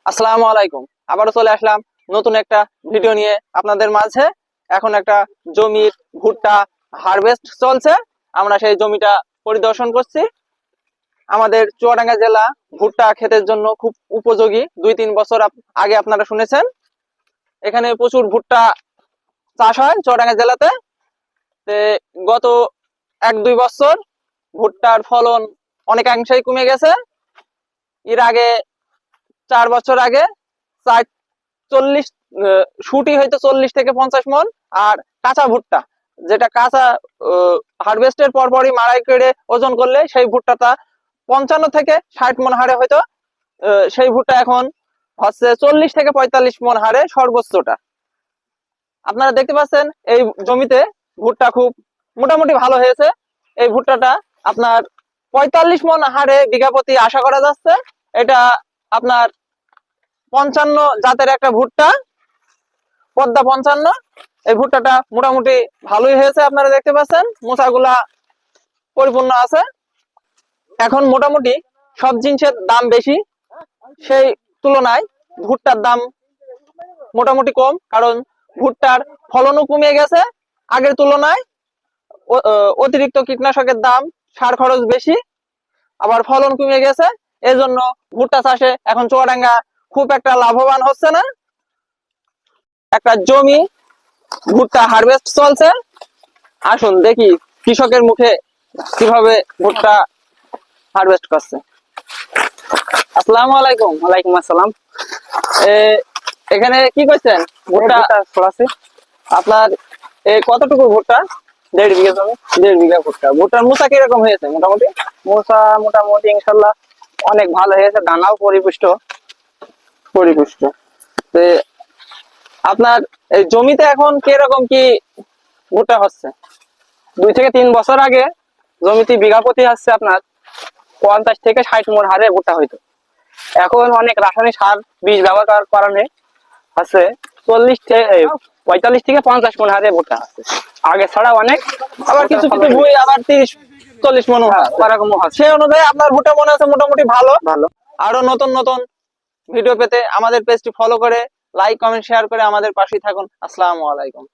আসসালামু আলাইকুম। আবারও চলে আসলাম নতুন একটা ভিডিও নিয়ে আপনাদের মাঝে। এখন একটা জমির ভুট্টা হারভেস্ট চলছে, আমরা সেই জমিটা পরিদর্শন করছি। আমাদের চুয়াডাঙ্গা জেলা ভুট্টা ক্ষেতের জন্য খুব উপযোগী। 2-3 বছর আগে আপনারা শুনেছেন, এখানে প্রচুর ভুট্টা চাষ হয় চুয়াডাঙ্গা জেলাতে। গত 1-2 বছর ভুট্টার ফলন অনেকাংশেই কমে গেছে। এর আগে 4 বছর আগে 40 শুটি হয়তো 40 থেকে 50 মন, আর কাঁচা ভুট্টা যেটা কাঁচা হারভেস্টের পরপরই মাড়াই করে ওজন করলে সেই ভুট্টাটা 55 থেকে 60 মন হারে হয়তো সেই ভুট্টা এখন হচ্ছে 40 থেকে 45 মন হারে সর্বোচ্চটা। আপনারা দেখতে পাচ্ছেন এই জমিতে ভুট্টা খুব মোটামুটি ভালো হয়েছে। এই ভুট্টাটা আপনার 45 মন হারে বিঘা প্রতি আশা করা যাচ্ছে। এটা আপনার 55 জাতের একটা ভুট্টা, পদ্মা 55। এই ভুট্টাটা মোটামুটি ভালোই হয়েছে, আপনারা দেখতে পাচ্ছেন মোচাগুলা পরিপূর্ণ আছে। এখন মোটামুটি সব জিনিসের দাম বেশি, সেই তুলনায় ভুট্টার দাম মোটামুটি কম, কারণ ভুট্টার ফলনও কমে গেছে আগের তুলনায়। অতিরিক্ত কীটনাশকের দাম, সার খরচ বেশি, আবার ফলন কমে গেছে। এজন্য ভুট্টা চাষে এখন চুয়াডাঙ্গা খুব একটা লাভবান হচ্ছে না। একটা জমি ভুট্টা হারভেস্ট চলছে, আসুন দেখি কৃষকের মুখে কিভাবে ভুট্টা হারভেস্ট করছে। আসসালামু আলাইকুম। ওয়ালাইকুম আসসালাম। এখানে কি করছেন? ভুট্টা ছড়াচ্ছি। আপনার কতটুকু ভুট্টা? 1.5 বিঘা জমি। 1.5 বিঘা ভুট্টা। ভুট্টার মোচা কিরকম হয়েছে? মোটামুটি মোচা মোটামুটি ইনশাল্লাহ অনেক ভালো হয়েছে, দানাও পরিপুষ্ট। তো আপনার এই জমিতে এখন কিরকম কি ভুট্টা হচ্ছে? 2 থেকে 3 বছর আগে জমিতে বিঘা প্রতি হচ্ছে আপনার 50 থেকে 60 মন হারে ভুট্টা হইতো। এখন অনেক রাসায়নিক সার বীজ ব্যবহার করার কারণে হচ্ছে 45 থেকে 50 মন হারে ভুট্টা হচ্ছে। আগে ছাড়া অনেক, আবার কিছু কিছু ভুঁই আবার 30-40 মন ওরকম হচ্ছে। সেই অনুযায়ী আপনার ভুট্টা মনে আছে মোটামুটি ভালো। ভালো। আরো নতুন নতুন ভিডিও পেতে আমাদের পেজটি ফলো করে লাইক, কমেন্ট, শেয়ার করে আমাদের পাশেই থাকুন। আসসালামু আলাইকুম।